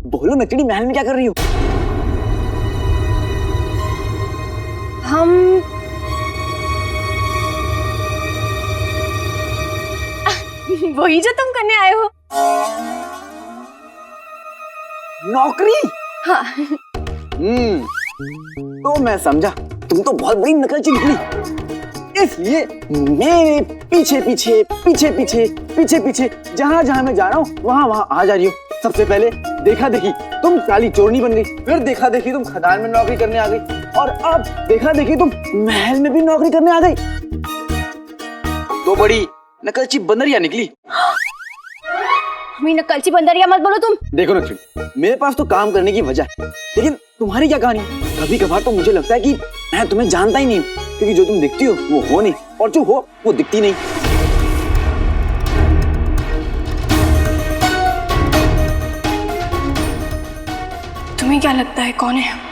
बोलो नकली महल में क्या कर रही हो? हम वही जो तुम करने आए हो। नौकरी? हाँ। तो मैं समझा तुम तो बहुत बड़ी नकलची निकली, इसलिए मेरे पीछे पीछे पीछे पीछे पीछे पीछे जहाँ जहाँ मैं जा रहा हूँ वहाँ वहाँ आ जा रही हो। सबसे पहले देखा देखी तुम काली चोरनी बन गई, फिर देखा देखी तुम खदान में नौकरी करने आ गई, और अब देखा देखी तुम महल में भी नौकरी करने आ गई। तो बड़ी नकलची बंदरिया निकली। हमें नकलची बंदरिया मत बोलो तुम। देखो नकली, मेरे पास तो काम करने की वजह है, लेकिन तुम्हारी क्या कहानी? कभी कभार तो मुझे लगता है कि मैं तुम्हें जानता ही नहीं हूँ, क्योंकि जो तुम दिखती हो वो हो नहीं, और जो हो वो दिखती नहीं। तुम्हें क्या लगता है कौन है?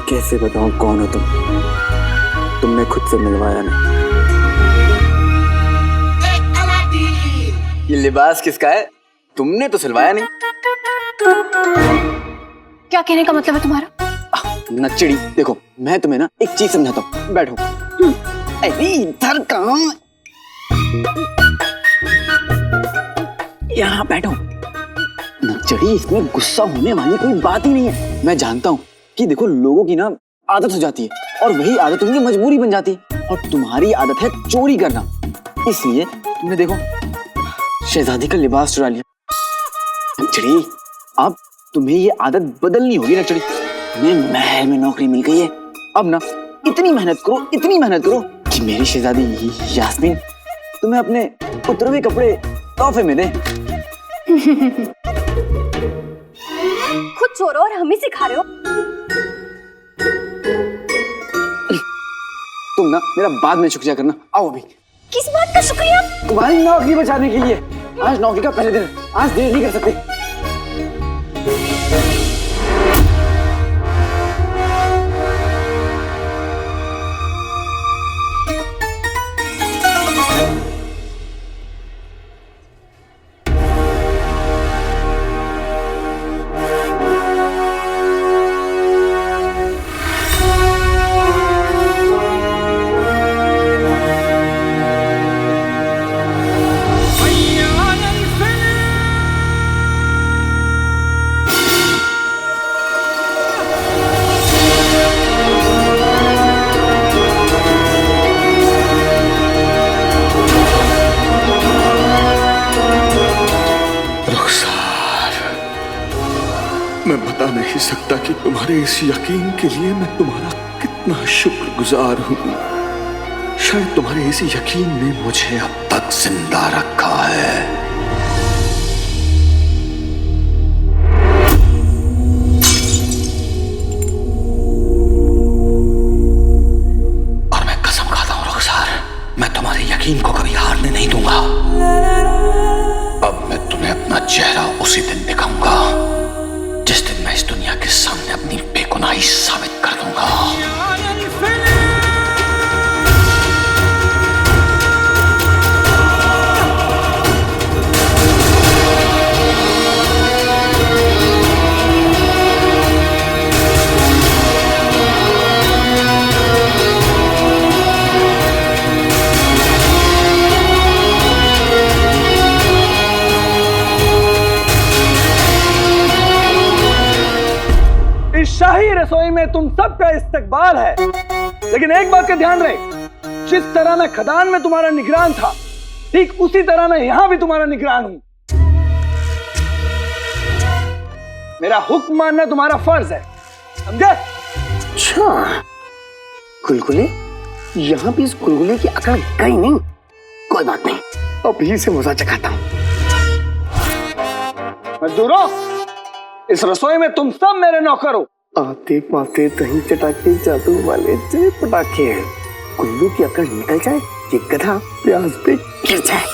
कैसे बताऊं कौन हो तुम? तुमने खुद से मिलवाया नहीं। ये लिबास किसका है? तुमने तो सिलवाया नहीं। क्या कहने का मतलब है तुम्हारा? नचड़ी, देखो मैं तुम्हें ना एक चीज समझाता हूँ, बैठो। अरे इधर कहाँ, यहाँ बैठो। नचड़ी, इसमें गुस्सा होने वाली कोई बात ही नहीं है। मैं जानता हूँ कि देखो लोगों की ना आदत हो जाती है, और वही आदत उनकी मजबूरी बन जाती है, और तुम्हारी आदत है चोरी करना, इसलिए तुमने देखो शहजादी का लिबास चुरा लिया। नचड़ी, अब तुम्हें ये आदत बदलनी होगी नचड़ी। तुम्हें महल में नौकरी मिल गई है, अब ना इतनी मेहनत करो कि मेरी शहजादी यास्मीन तुम्हें अपने उतरवे कपड़े तोहफे में दे। खुद चोरो और हम ही सिखा रहे हो। तुम ना मेरा बाद में शुक्रिया करना। आओ अभी। किस बात का शुक्रिया? तुम्हारी नौकरी बचाने के लिए। आज नौकरी का पहले दिन है, आज देर नहीं कर सकते। मैं बता नहीं सकता कि तुम्हारे इस यकीन के लिए मैं तुम्हारा कितना शुक्रगुजार हूं। शायद तुम्हारे इस यकीन ने मुझे अब तक जिंदा रखा है। और मैं कसम खाता हूं रुखसार, मैं तुम्हारे यकीन को कभी हारने नहीं दूंगा। अब मैं तुम्हें अपना चेहरा उसी दिन दिखाऊंगा जिस दिन मैं इस दुनिया के सामने अपनी बेगुनाही साबित कर दूंगा। शाही रसोई में तुम सबका इस्तकबाल है, लेकिन एक बात का ध्यान रहे, जिस तरह मैं खदान में तुम्हारा निगरान था, ठीक उसी तरह मैं यहां भी तुम्हारा निगरान हूं। मेरा हुक्म मानना तुम्हारा फर्ज है, समझे? अच्छा, गुलगुले, यहाँ भी इस गुलगुले की अकड़ गई नहीं। कोई बात नहीं, अभी से मजा चखाता हूं। मजदूरों, इस रसोई में तुम सब मेरे नौकर हो। आते पाते दही चटाके जादू वाले से पटाखे हैं। गुल्लू की अकड़ निकल जाए, ये गधा प्याज पे गिर जाए।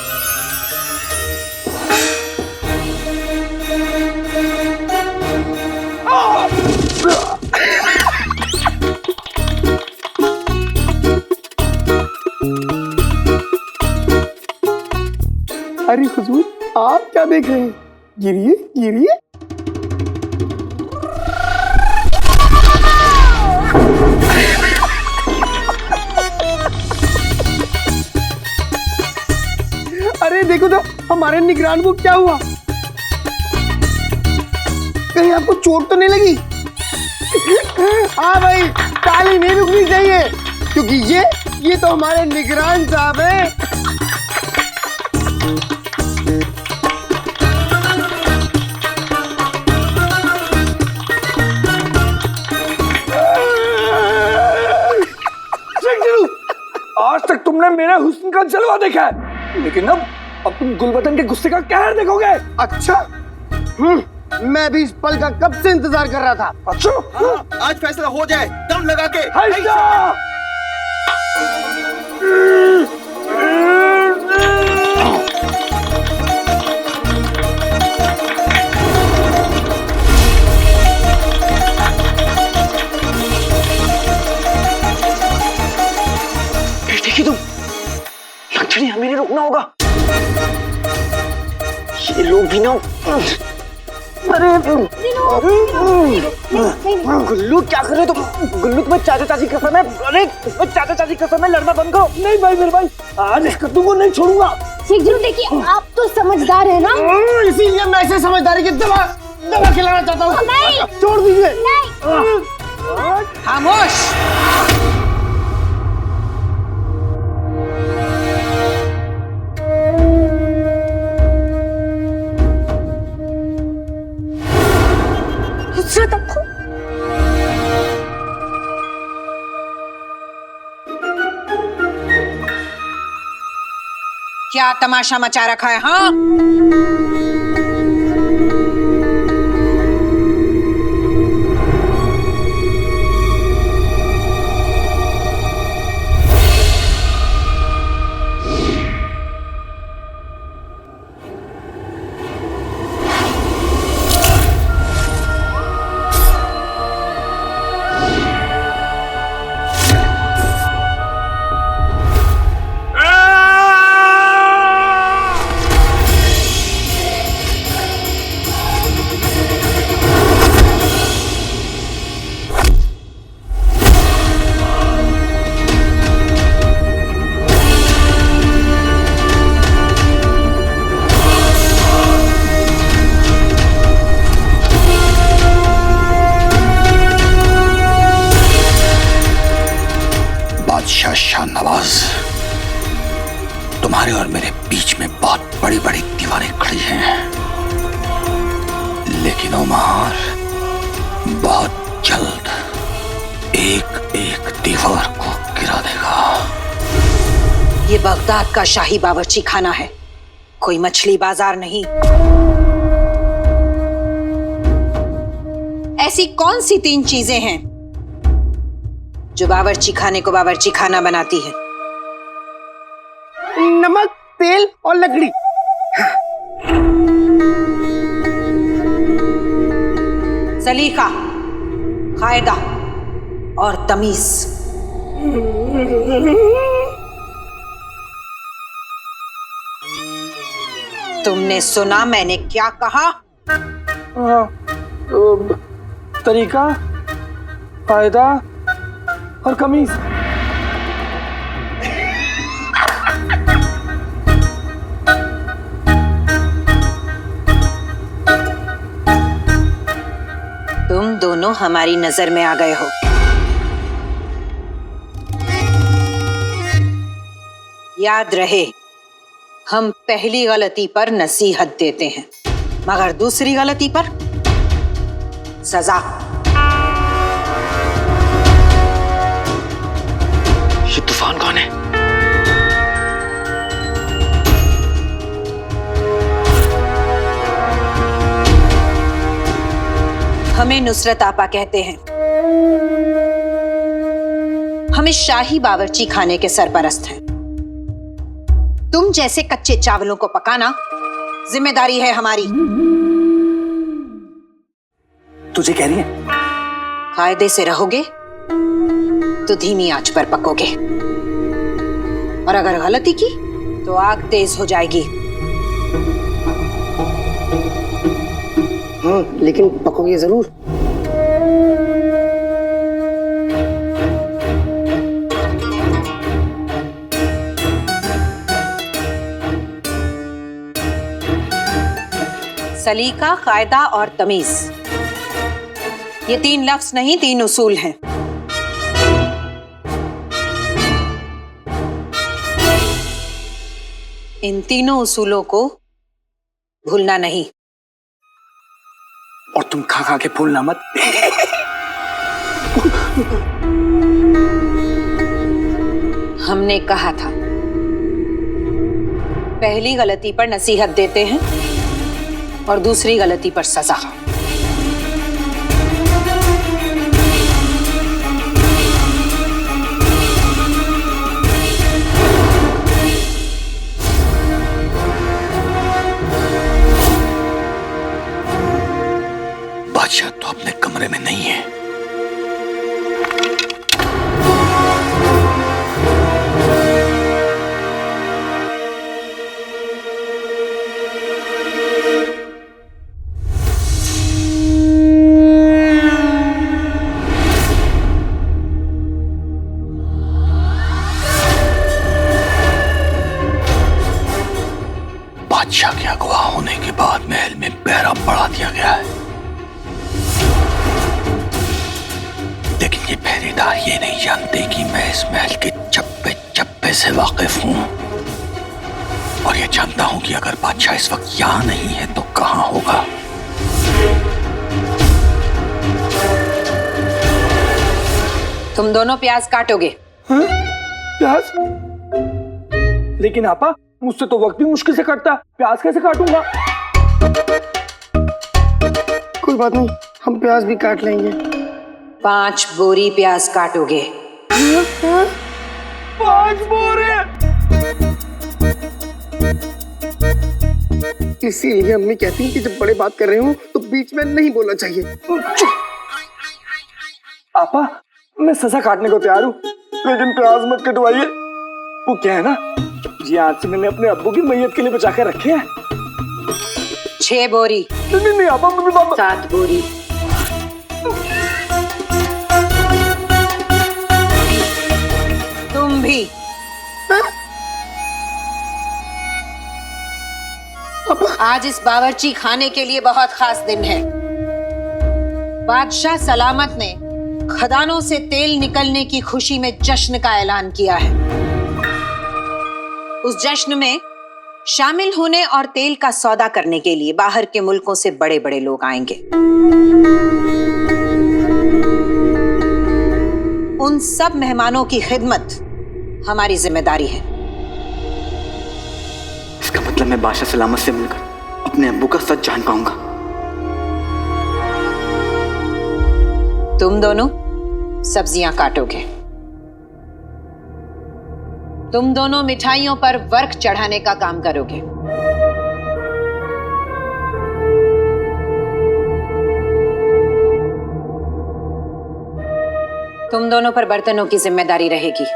अरे हुजूर, आप क्या देख रहे हैं? गिरिए गिरिए। अरे देखो तो हमारे निगरान को क्या हुआ? कहीं आपको चोट तो नहीं लगी? हाँ भाई, ताली नहीं रुकनी चाहिए, क्योंकि ये तो हमारे निगरान साहब हैं। आज तक तुमने मेरे हुस्न का जलवा देखा है, लेकिन अब तुम गुलबदन के गुस्से का कहर देखोगे। अच्छा, मैं भी इस पल का कब से इंतजार कर रहा था। अच्छा, आज फैसला हो जाए दम लगा के। हैजा! देखिए तुम, लक्षणी हमें नहीं रुकना होगा। ये लोग भी ना, अरे गुल्लू क्या कर रहे हो तुम? गुल्लू तुम्हें चाचा चाची कसम है, अरे चाचा चाची कसम है, लड़ना बंद करो। नहीं भाई मेरे भाई, आज इस कद्दू को नहीं छोड़ूंगा। शेख जी देखिए, आप तो समझदार है ना। इसीलिए मैं इसे समझदारी की दवा खिलाना चाहता हूँ। नहीं। छोड़ दीजिए। खामोश। क्या तमाशा मचा रखा है? हाँ, बादशाह शाहनवाज, तुम्हारे और मेरे बीच में बहुत बड़ी बड़ी दीवारें खड़ी हैं, लेकिन ओमार बहुत जल्द एक एक दीवार को गिरा देगा। ये बगदाद का शाही बावर्ची खाना है, कोई मछली बाजार नहीं। ऐसी कौन सी 3 चीजें हैं जो बावर्ची खाने को बावर्ची खाना बनाती है? नमक, तेल और लकड़ी। सलीका, कायदा और तमीज। तुमने सुना मैंने क्या कहा? तरीका, फायदा और कमीज। तुम दोनों हमारी नजर में आ गए हो। याद रहे, हम पहली गलती पर नसीहत देते हैं, मगर दूसरी गलती पर सजा। ये तूफान कौन है? हमें नुसरत आपा कहते हैं। हम इस शाही बावर्ची खाने के सरपरस्त हैं। तुम जैसे कच्चे चावलों को पकाना जिम्मेदारी है हमारी। तुझे कह रही है? कायदे से रहोगे तो धीमी आंच पर पकोगे, और अगर गलती की तो आग तेज हो जाएगी। हाँ, लेकिन पकोगे जरूर। सलीका, कायदा और तमीज, ये 3 लफ्ज नहीं 3 उसूल हैं। इन तीनों उसूलों को भूलना नहीं। और तुम खा खा के भूलना मत। हमने कहा था पहली गलती पर नसीहत देते हैं और दूसरी गलती पर सजा। बादशाह तो अपने कमरे में नहीं है। बादशाह के अगवा होने के बाद महल में पहरा बढ़ा दिया गया है, लेकिन ये पहरेदार ये नहीं जानते कि मैं इस महल के चप्पे चप्पे से वाकिफ हूं, और ये जानता हूं कि अगर बादशाह इस वक्त यहां नहीं है तो कहां होगा। तुम दोनों प्याज काटोगे। हाँ? प्याज? लेकिन आपा, मुझसे तो वक्त भी मुश्किल से कटता, प्याज कैसे काटूंगा? कोई बात नहीं, हम प्याज भी काट लेंगे। 5 बोरी प्याज काटोगे। 5 बोरे? इसीलिए अम्मी कहती हैं कि जब बड़े बात कर रहे हो तो बीच में नहीं बोलना चाहिए। आपा, मैं सजा काटने को तैयार हूँ, लेकिन प्याज मत कटवाइए। वो क्या है ना, ये आज से मैंने अपने अब्बू की मैयत के लिए बचा कर रखे हैं। 6 बोरी। नहीं आपा, 7 बोरी। तुम भी। आज इस बावर्ची खाने के लिए बहुत खास दिन है। बादशाह सलामत ने खदानों से तेल निकलने की खुशी में जश्न का ऐलान किया है। उस जश्न में शामिल होने और तेल का सौदा करने के लिए बाहर के मुल्कों से बड़े बड़े लोग आएंगे। उन सब मेहमानों की खिदमत हमारी जिम्मेदारी है। इसका मतलब मैं बादशाह सलामत से मिलकर अपने अब्बू का सच जान पाऊंगा। तुम दोनों सब्जियां काटोगे। तुम दोनों मिठाइयों पर वर्क चढ़ाने का काम करोगे। तुम दोनों पर बर्तनों की जिम्मेदारी रहेगी।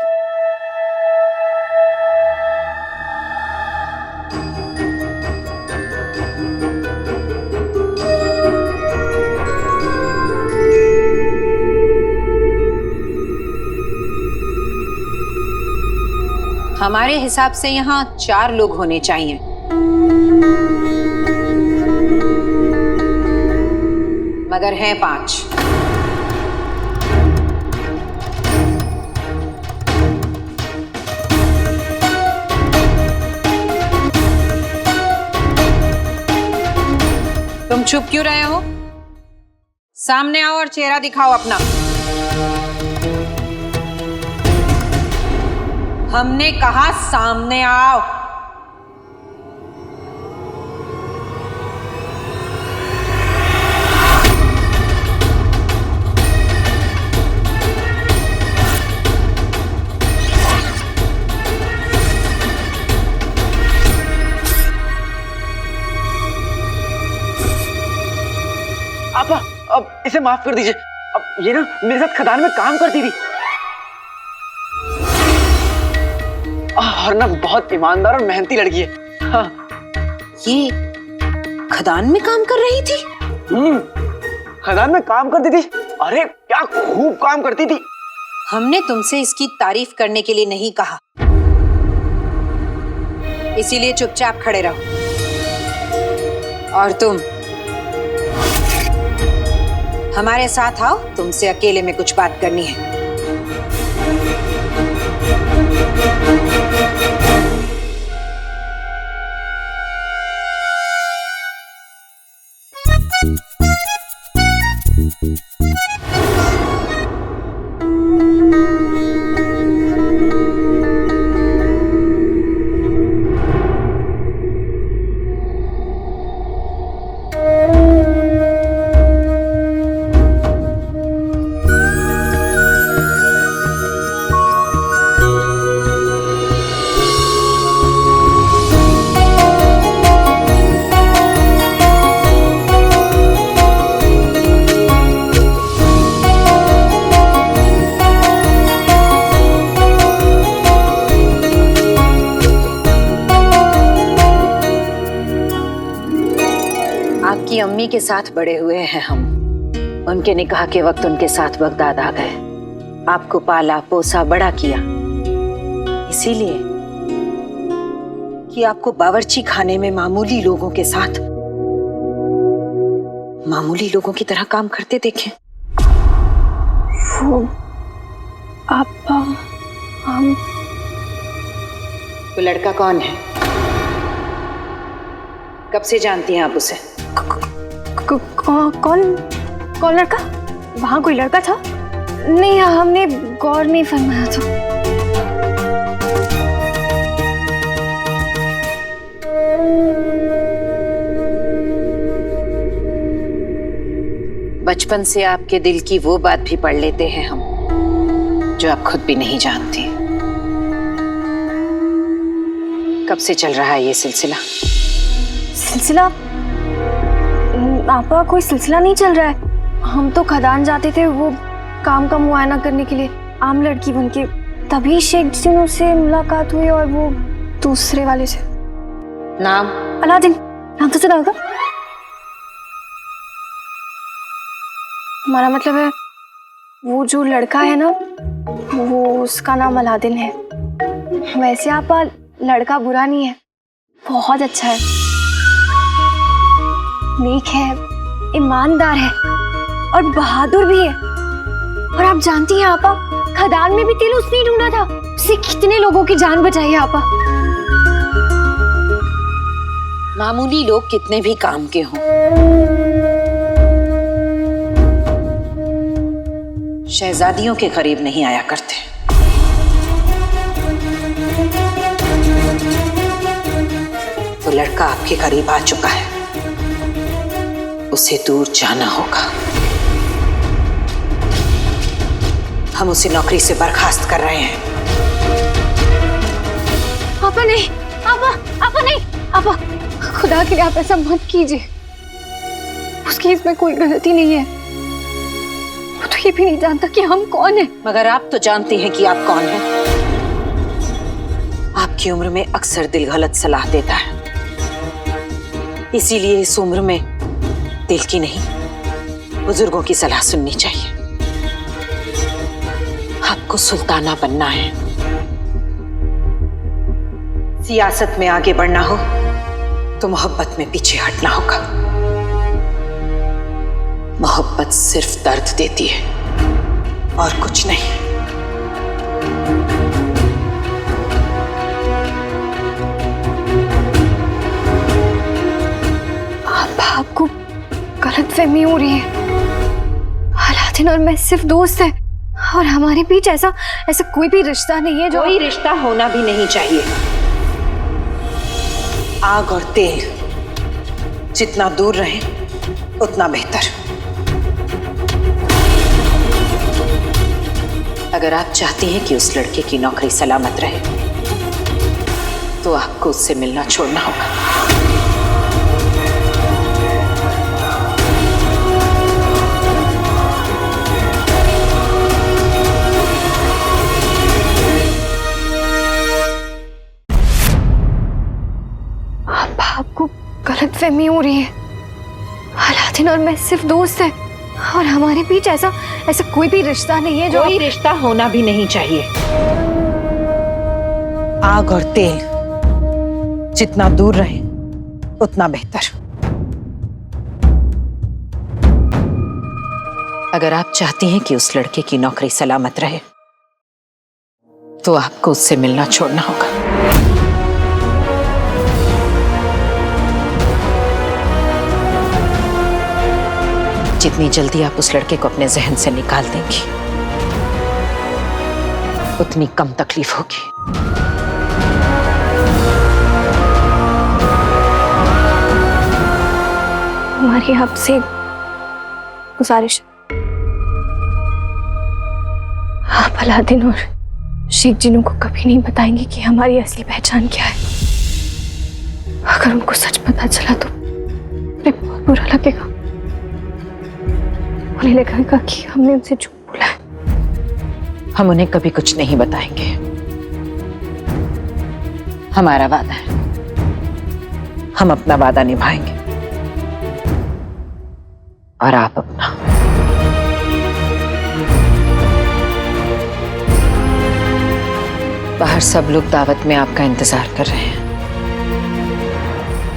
हमारे हिसाब से यहाँ 4 लोग होने चाहिए। मगर हैं 5। तुम चुप क्यों रहे हो? सामने आओ और चेहरा दिखाओ अपना। हमने कहा सामने आओ। आपा, अब इसे माफ कर दीजिए। अब ये ना मेरे साथ खदान में काम करती थी और ना बहुत ईमानदार और मेहनती लड़की है। हाँ, ये खदान में काम कर रही थी? खदान में काम करती थी। अरे क्या खूब काम करती थी। हमने तुमसे इसकी तारीफ करने के लिए नहीं कहा, इसीलिए चुपचाप खड़े रहो। और तुम हमारे साथ आओ, तुमसे अकेले में कुछ बात करनी है। आपकी अम्मी के साथ बड़े हुए हैं हम। उनके निकाह के वक्त उनके साथ बगदाद आ गए। आपको पाला पोसा बड़ा किया, इसीलिए कि आपको बावर्ची खाने में मामूली लोगों के साथ मामूली लोगों की तरह काम करते देखें। वो आप हम वो लड़का कौन है? कब से जानती हैं आप उसे? कौन लड़का? वहाँ कोई लड़का था? नहीं, हमने गौर नहीं फरमाया था। बचपन से आपके दिल की वो बात भी पढ़ लेते हैं हम, जो आप खुद भी नहीं जानती। कब से चल रहा है ये सिलसिला? सिलसिला? आपा, कोई सिलसिला नहीं चल रहा है। हम तो खदान जाते थे वो काम का मुआयना करने के लिए, आम लड़की बनके। तभी शेख जिनों से मुलाकात हुई, और वो दूसरे वाले से। नाम? अलादीन। नाम तो सुना होगा। हमारा मतलब है वो जो लड़का है ना, वो उसका नाम अलादीन है। वैसे आपा लड़का बुरा नहीं है, बहुत अच्छा है, नेक है, ईमानदार है और बहादुर भी है। और आप जानती हैं आपा, खदान में भी तेल उसने ढूंढा था, उससे कितने लोगों की जान बचाई है आपा। मामूली लोग कितने भी काम के हों, शहजादियों के करीब नहीं आया करते। वो लड़का आपके करीब आ चुका है, उसे दूर जाना होगा। हम उसे नौकरी से बर्खास्त कर रहे हैं। आपा नहीं, आपा नहीं, आपा खुदा के लिए आप ऐसा मत कीजिए। उसकी इसमें कोई गलती नहीं है। वो तो ये भी नहीं जानता कि हम कौन हैं। मगर आप तो जानती हैं कि आप कौन हैं। आपकी उम्र में अक्सर दिल गलत सलाह देता है, इसीलिए इस उम्र में दिल की नहीं, बुजुर्गों की सलाह सुननी चाहिए। आपको सुल्ताना बनना है, सियासत में आगे बढ़ना हो तो मोहब्बत में पीछे हटना होगा। मोहब्बत सिर्फ दर्द देती है और कुछ नहीं। आपको गलतफहमी हो रही है। अलादीन और मैं सिर्फ दोस्त हैं, और हमारे बीच ऐसा कोई भी रिश्ता नहीं है। जो कोई रिश्ता होना भी नहीं चाहिए। आग और तेल जितना दूर रहे उतना बेहतर। अगर आप चाहती हैं कि उस लड़के की नौकरी सलामत रहे, तो आपको उससे मिलना छोड़ना होगा। आपको गलतफहमी हो रही है। अलादीन और मैं सिर्फ दोस्त हैं और हमारे बीच ऐसा कोई भी रिश्ता नहीं है। कोई रिश्ता होना भी नहीं चाहिए। आग और तेल जितना दूर रहे उतना बेहतर। अगर आप चाहती हैं कि उस लड़के की नौकरी सलामत रहे तो आपको उससे मिलना छोड़ना होगा। जितनी जल्दी आप उस लड़के को अपने जहन से निकाल देंगी उतनी कम तकलीफ होगी। हमारी आपसे गुजारिश, आप अलादीन और शेख जिनू को कभी नहीं बताएंगे कि हमारी असली पहचान क्या है। अगर उनको सच पता चला तो उन्हें बहुत बुरा लगेगा। उन्हें लगेगा कि हमने उनसे झूठ बोला है। हम उन्हें कभी कुछ नहीं बताएंगे। हमारा वादा है, हम अपना वादा निभाएंगे और आप अपना। बाहर सब लोग दावत में आपका इंतजार कर रहे हैं।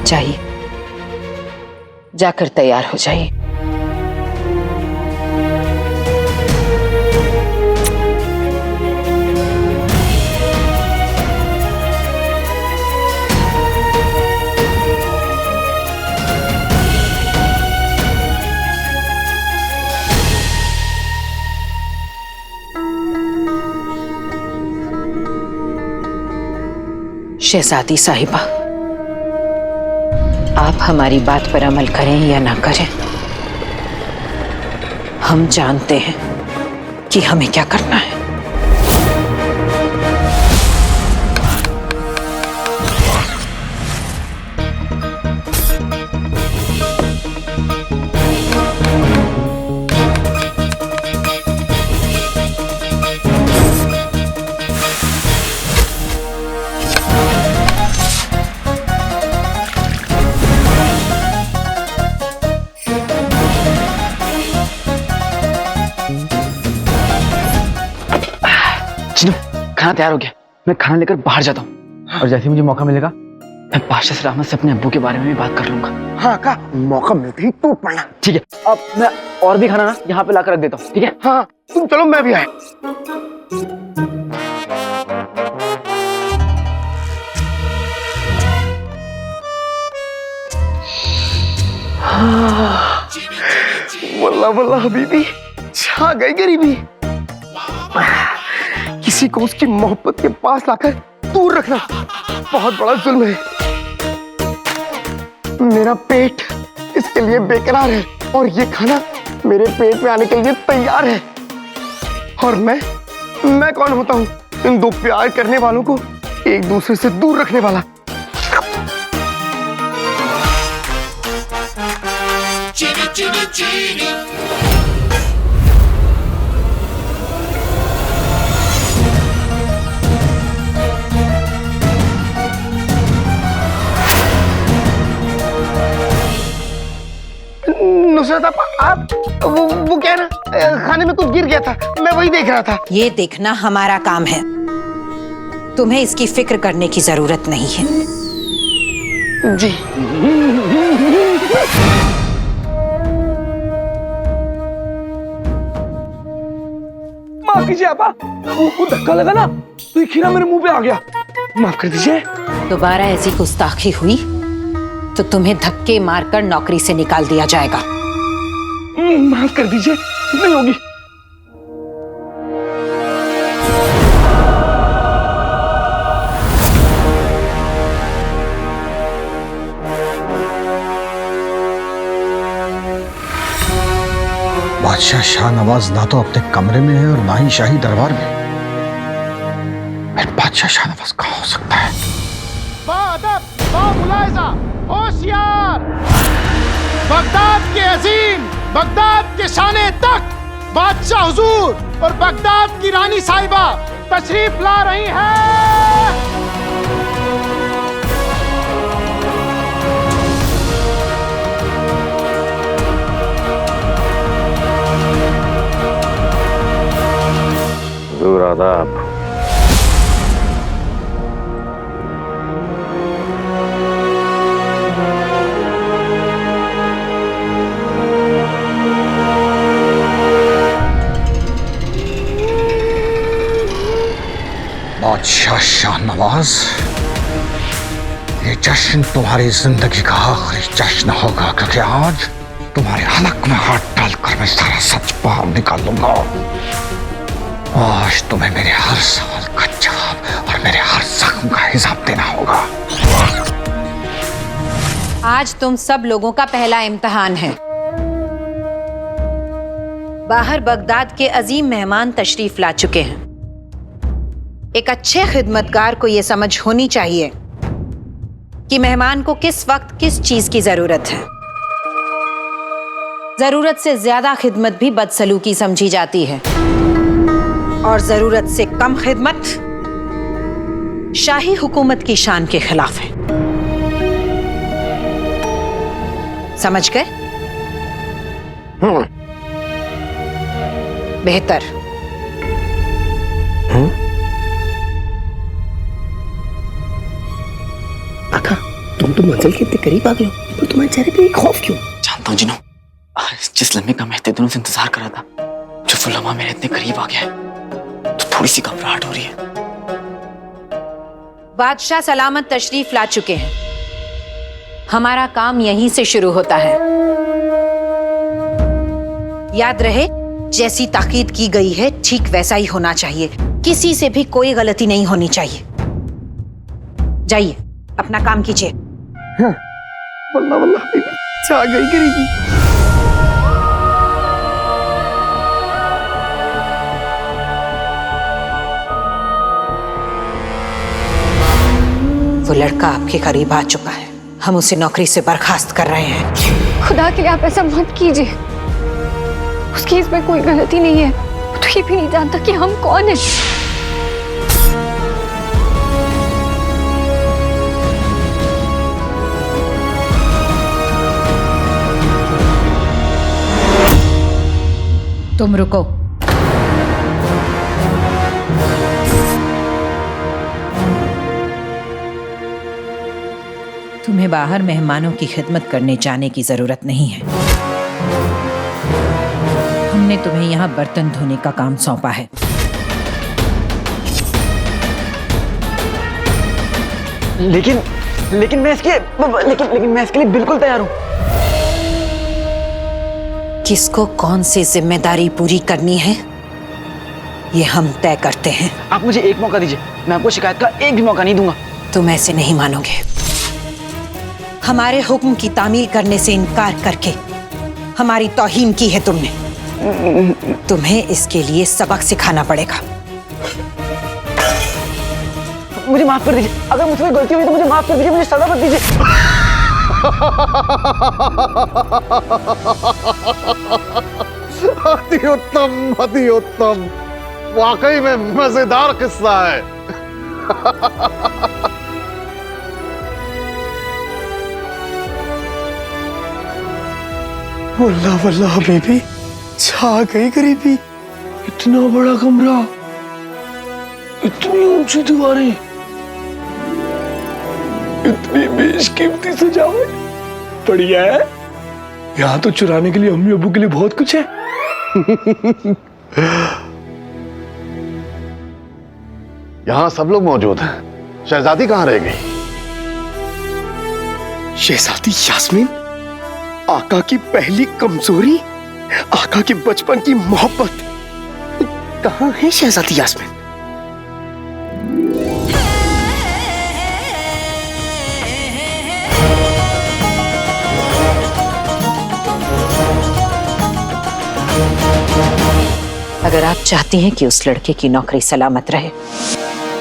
जाइए, जाकर तैयार हो जाइए। शहजादी साहिबा, आप हमारी बात पर अमल करें या ना करें, हम जानते हैं कि हमें क्या करना है। जिनू, खाना तैयार हो गया। मैं खाना लेकर बाहर जाता हूँ और जैसे ही मुझे मौका मिलेगा मैं बादशाह से रहमत से अपने अब्बू के बारे में भी बात कर लूंगा। हाँ का मौका मिलते ही टूट पड़ना। ठीक है, अब मैं और भी खाना ना यहाँ पे लाकर रख देता हूँ। ठीक है? हाँ तुम चलो, मैं भी आया। वल्लाह वल्लाह हबीबी, छा गई गरीबी। किसी को उसकी मोहब्बत के पास लाकर दूर रखना बहुत बड़ा जुल्म है। मेरा पेट इसके लिए बेकरार है और ये खाना मेरे पेट में आने के लिए तैयार है। और मैं कौन होता हूँ इन दो प्यार करने वालों को एक दूसरे से दूर रखने वाला। नुसरत आप वो क्या ना, खाने में कुछ गिर गया था, मैं वही देख रहा था। ये देखना हमारा काम है, तुम्हें इसकी फिक्र करने की जरूरत नहीं है। जी माफ कीजिए आपा, वो धक्का लगा ना तो ये खीरा मेरे मुंह पे आ गया, माफ कर दीजिए। दोबारा ऐसी गुस्ताखी हुई तो तुम्हें धक्के मारकर नौकरी से निकाल दिया जाएगा। माफ कर दीजिए, नहीं होगी। बादशाह शाहनवाज ना तो अपने कमरे में है और ना ही शाही दरबार में। बादशाह शाहनवाज कहाँ हो सकता है? होशियार! बगदाद के अजीम, बगदाद के शाने तक बादशाह हुजूर और बगदाद की रानी साहिबा तशरीफ ला रही हैं। अच्छा शाहनवाज, ये जश्न तुम्हारी जिंदगी का आखिरी जश्न होगा, क्योंकि आज तुम्हारे हलक में हाथ डालकर मैं सारा सच बाहर निकालूंगा। आज तुम्हें मेरे हर सवाल का जवाब और मेरे हर जख्म का हिसाब देना होगा। आज तुम सब लोगों का पहला इम्तिहान है। बाहर बगदाद के अजीम मेहमान तशरीफ ला चुके हैं। एक अच्छे खिदमतगार को यह समझ होनी चाहिए कि मेहमान को किस वक्त किस चीज की जरूरत है। जरूरत से ज्यादा खिदमत भी बदसलूकी समझी जाती है, और जरूरत से कम खिदमत शाही हुकूमत की शान के खिलाफ है। समझ गए? बेहतर। आका, तुम तो मंजिल के इतने करीब आ गए हो, तो तुम्हारे चेहरे पे खौफ क्यों? जानता हूँ जिनो, जिस लम्हे का मैं इतने दिनों से इंतजार कर रहा था, जो वो लम्हा मेरे इतने करीब आ गया है, तो थोड़ी सी घबराहट हो रही है। बादशाह सलामत तशरीफ ला चुके हैं। हमारा काम यहीं से शुरू होता है। याद रहे, जैसी ताकीद की गई है ठीक वैसा ही होना चाहिए। किसी से भी कोई गलती नहीं होनी चाहिए। जाइए, अपना काम कीजिए। वल्लाह वल्लाह बीबी, छा गई गरीबी। वो लड़का आपके करीब आ चुका है। हम उसे नौकरी से बर्खास्त कर रहे हैं। खुदा के लिए आप ऐसा मत कीजिए। उसकी इसमें कोई गलती नहीं है। वो तो ये भी नहीं जानता कि हम कौन हैं। तुम रुको। तुम्हें बाहर मेहमानों की खिदमत करने जाने की जरूरत नहीं है। हमने तुम्हें यहाँ बर्तन धोने का काम सौंपा है। लेकिन मैं इसके लिए बिल्कुल तैयार हूँ। किसको कौन सी जिम्मेदारी पूरी करनी है, ये हम तय करते हैं। आप मुझे एक मौका दीजिए, मैं आपको शिकायत का एक भी मौका नहीं दूंगा। तुम ऐसे नहीं मानोगे। हमारे हुक्म की तामील करने से इनकार करके हमारी तौहीन की है तुमने। तुम्हें इसके लिए सबक सिखाना पड़ेगा। मुझे माफ कर दीजिए। अगर मुझसे कोई गलती हुई तो मुझे माफ कर दीजिए, मुझे सजा मत दीजिए। अति उत्तम, अति उत्तम। वाकई में मजेदार किस्सा है। वल्लाह वल्लाह बेबी, छा गई गरीबी। इतना बड़ा कमरा, इतनी ऊंची दीवारें, इतनी बेशकीमती सजावट। बढ़िया है। यहाँ तो चुराने के लिए अम्मी अब्बू के लिए बहुत कुछ है। यहाँ सब लोग मौजूद हैं। शहजादी कहाँ रह गई? शहजादी यास्मीन, आका की पहली कमजोरी, आका के बचपन की मोहब्बत। कहाँ है शहजादी यास्मीन? अगर आप चाहती हैं कि उस लड़के की नौकरी सलामत रहे,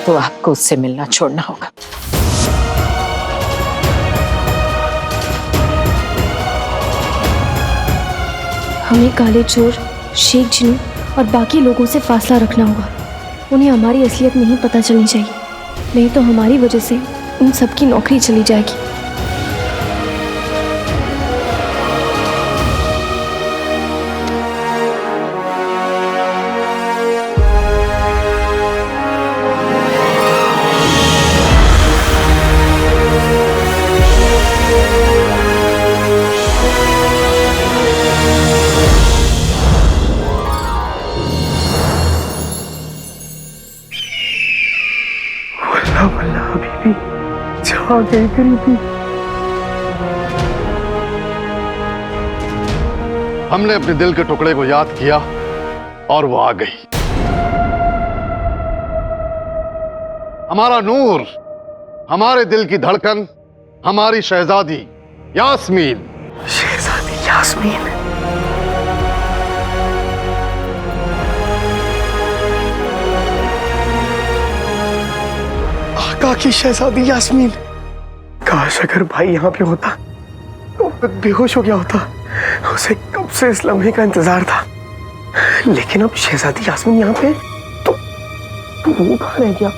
तो आपको उससे मिलना छोड़ना होगा। हमें काले चोर, शेख जिन्नू और बाकी लोगों से फासला रखना होगा। उन्हें हमारी असलियत नहीं पता चलनी चाहिए, नहीं तो हमारी वजह से उन सबकी नौकरी चली जाएगी। आ गई तेरी भी। हमने अपने दिल के टुकड़े को याद किया और वो आ गई। हमारा नूर, हमारे दिल की धड़कन, हमारी शहजादी यास्मीन। शहजादी यास्मीन। आका की शहजादी यास्मीन। काश अगर भाई यहाँ पे होता तो बेहोश हो गया होता। उसे कब से इस लम्हे का इंतजार था। लेकिन अब शहजादी यास्मीन यहाँ पे तो वो कहाँ रह गया?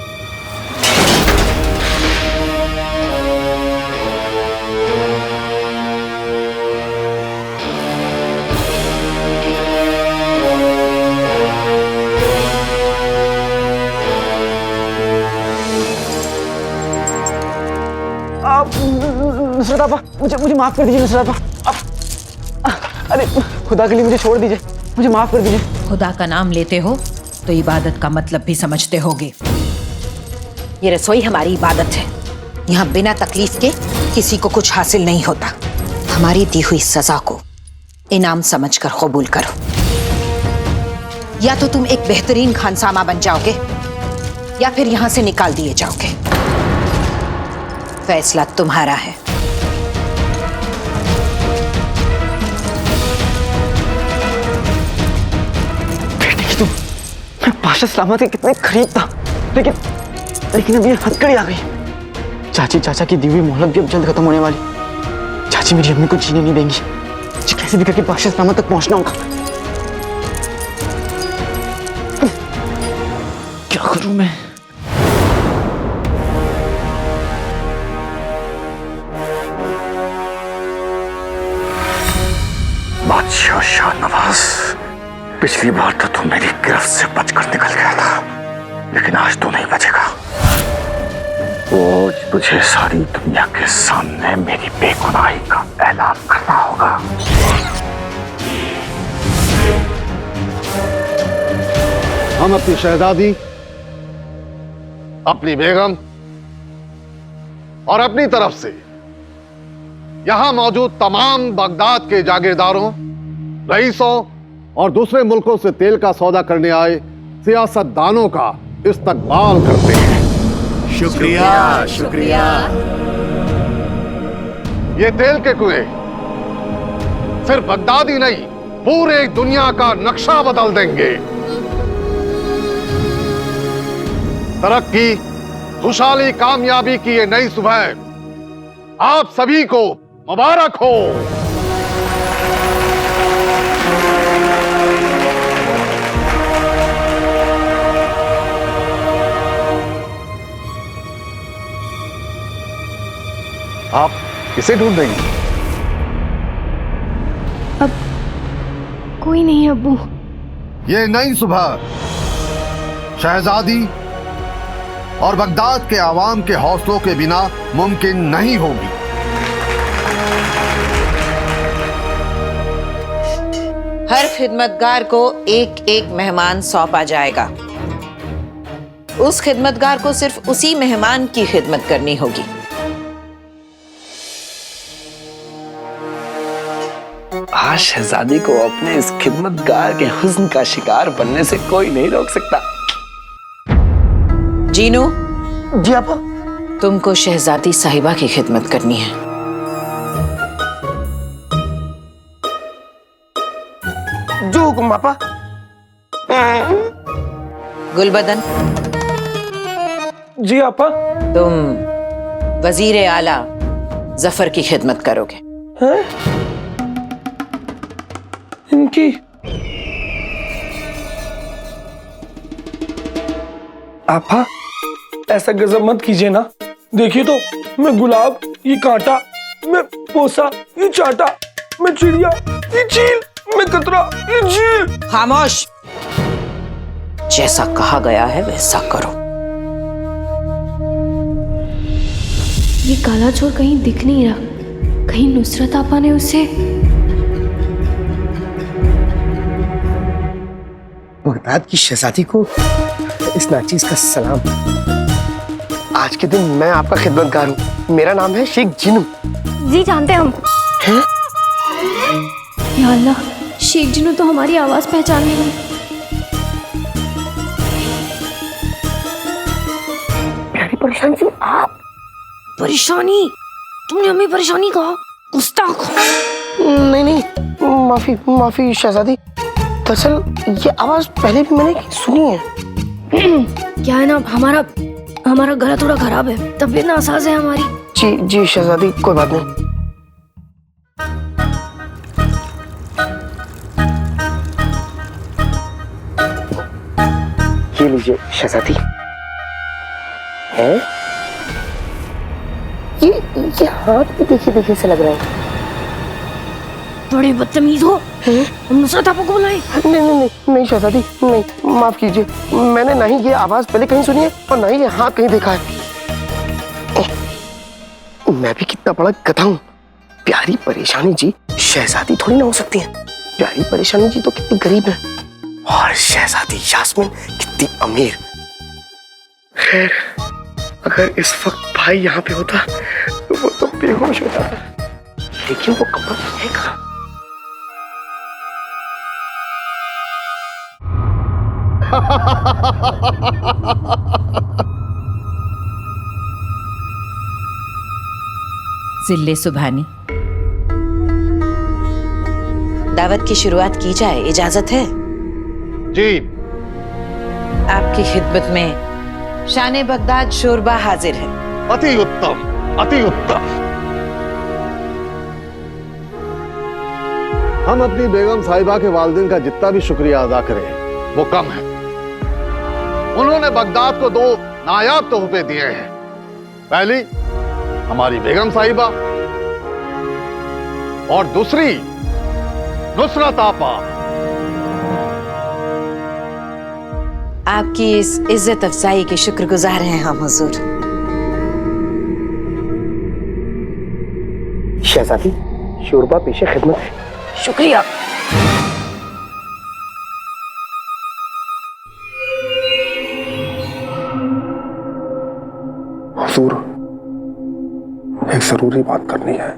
नुसरत आपा, मुझे माफ कर दीजिए नुसरत आपा। अरे खुदा के लिए मुझे छोड़ दीजिए, मुझे माफ कर दीजिए। खुदा का नाम लेते हो तो इबादत का मतलब भी समझते होगे। ये रसोई हमारी इबादत है। यहाँ बिना तकलीफ के किसी को कुछ हासिल नहीं होता। हमारी दी हुई सजा को इनाम समझकर कबूल करो, या तो तुम एक बेहतरीन खानसामा बन जाओगे या फिर यहाँ से निकाल दिए जाओगे। फैसला तुम्हारा है। बेटी की तुम, मैं पाशा सलामत के कितने करीब था, लेकिन अब ये हथकड़ी आ गई। चाची चाचा की दी हुई मोहलत भी अब जल्द खत्म होने वाली। चाची मेरी अम्मी को जीने नहीं देंगी। मुझे कैसे भी करके पाशा सलामत तक पहुंचना होगा। क्या करूं मैं? बादशाह शाहनवाज, पिछली बार तो तू मेरी गिरफ्त से बचकर निकल गया था, लेकिन आज तो नहीं बचेगा। वो तुझे सारी दुनिया के सामने मेरी बेगुनाही का ऐलान करना होगा। हम अपनी शहजादी, अपनी बेगम और अपनी तरफ से यहां मौजूद तमाम बगदाद के जागीरदारों, रईसों और दूसरे मुल्कों से तेल का सौदा करने आए सियासतदानों का इस्तकबाल करते हैं। शुक्रिया शुक्रिया। ये तेल के कुएं सिर्फ बगदाद ही नहीं, पूरे दुनिया का नक्शा बदल देंगे। तरक्की, खुशहाली, कामयाबी की ये नई सुबह आप सभी को मुबारक हो। आप किसे ढूंढ रही हैं? अब कोई नहीं अब्बू। ये नई सुबह शहजादी और बगदाद के आवाम के हौसलों के बिना मुमकिन नहीं होगी। हर खिदमतगार को एक एक मेहमान सौंपा जाएगा। उस खिदमतगार को सिर्फ उसी मेहमान की खिदमत करनी होगी। आज शहजादी को अपने इस खिदमतगार के हुस्न का शिकार बनने से कोई नहीं रोक सकता। जीनू, जी आपा। तुमको शहजादी साहिबा की खिदमत करनी है। जो हुक्म आपा। गुलबदन, जी आपा। तुम वजीर आला जफर की खिदमत करोगे। हैं? इनकी आपा, ऐसा गजब मत कीजिए ना। देखिए तो, मैं गुलाब, ये कांटा, मैं पोसा, ये चाटा, मैं चिड़िया, ये चील, मैं कतरा, ये झील। खामोश। जैसा कहा गया है वैसा करो। ये काला चोर कहीं दिख नहीं रहा। कहीं नुसरत आपा ने उसे। बगदाद की शहजादी को इस नाचीज का सलाम। आज आज के दिन मैं आपका खिदमतगार हूँ। मेरा नाम है शेख जिनू। जी जानते हम। हैं? या अल्लाह, शेख जिनू तो हमारी आवाज पहचान लेंगे। प्यारी परेशानी से आप? परेशानी? तुमने हमें परेशानी कहा? गुस्ताख। नहीं नहीं, माफी माफी शहजादी। दरअसल ये आवाज पहले भी मैंने सुनी है। क्या है ना, हमारा गला थोड़ा खराब है, तबीयत नासाज है हमारी। जी जी शहजादी, कोई बात नहीं। ये लीजिए शहजादी। है ये हाथ भी देखिए से लग रहा है। बड़े बदतमीज हो। हम नुसरत आपको को बुलाए? नहीं शहजादी, नहीं, माफ कीजिए। मैंने ना ही ये आवाज पहले कहीं सुनी है और ना ही ये हाथ कहीं देखा है। मैं भी कितना बड़ा गधा हूँ। प्यारी परेशानी जी शहजादी थोड़ी ना हो सकती है। प्यारी परेशानी जी तो कितनी गरीब है और शहजादी यास्मीन कितनी अमीर। खैर, अगर इस वक्त भाई यहाँ पे होता तो वो तो बेहोश हो जाता, लेकिन वो कमरा है कहाँ? जिल्ले सुभानी, दावत की शुरुआत की जाए, इजाजत है? जी। आपकी खिदमत में शान बगदाद शोरबा हाजिर है। अति उत्तम, अति उत्तम। हम अपनी बेगम साहिबा के वालिदैन का जितना भी शुक्रिया अदा करें वो कम है। उन्होंने बगदाद को 2 नायाब तोहफे दिए हैं। पहली हमारी बेगम साहिबा और दूसरी नुसरत आपा। आपकी इस इज्जत अफजाई के शुक्रगुजार हैं हम हुजूर। शहजादी, शोरबा पेशे खिदमत है। शुक्रिया। हुजूर, एक जरूरी बात करनी है।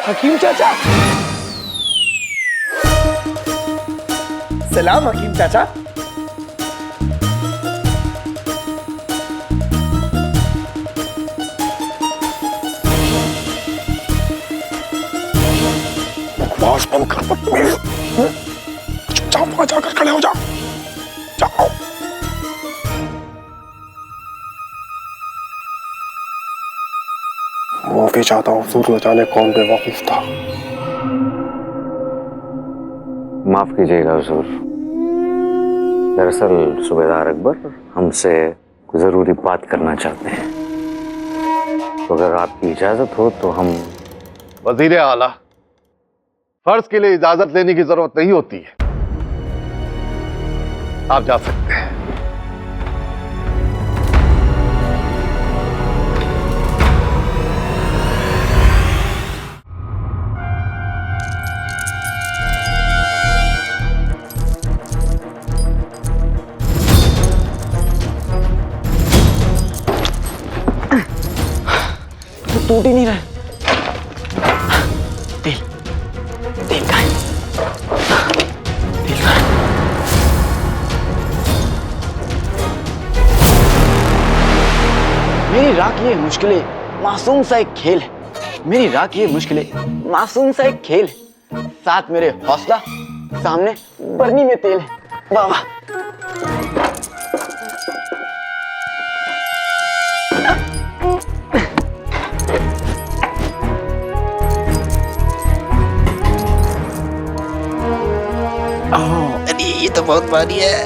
हकीम चाचा। सलाम हकीम चाचा। बकवास बंद कर, बदतमीज। चुपचाप वहां जाकर खड़े हो जाओ। जाओ। माफी चाहता हूँ हुजूर, न जाने कौन बेवकूफ था। माफ कीजिएगा हुजूर। दरअसल सूबेदार अकबर हमसे कोई जरूरी बात करना चाहते हैं, तो अगर आपकी इजाजत हो तो हम। वजीर आला, फर्ज के लिए इजाजत लेने की जरूरत नहीं होती है, आप जा सकते हैं। टूट ही नहीं रहा है। तेल तेल का है, तेल का है। मेरी राह की ये मुश्किलें मासूम सा एक खेल है। मेरी राह की ये मुश्किलें मासूम सा एक खेल है। साथ मेरे हौसला, सामने बरनी में तेल है। वाह वाह। ये तो बहुत भारी है।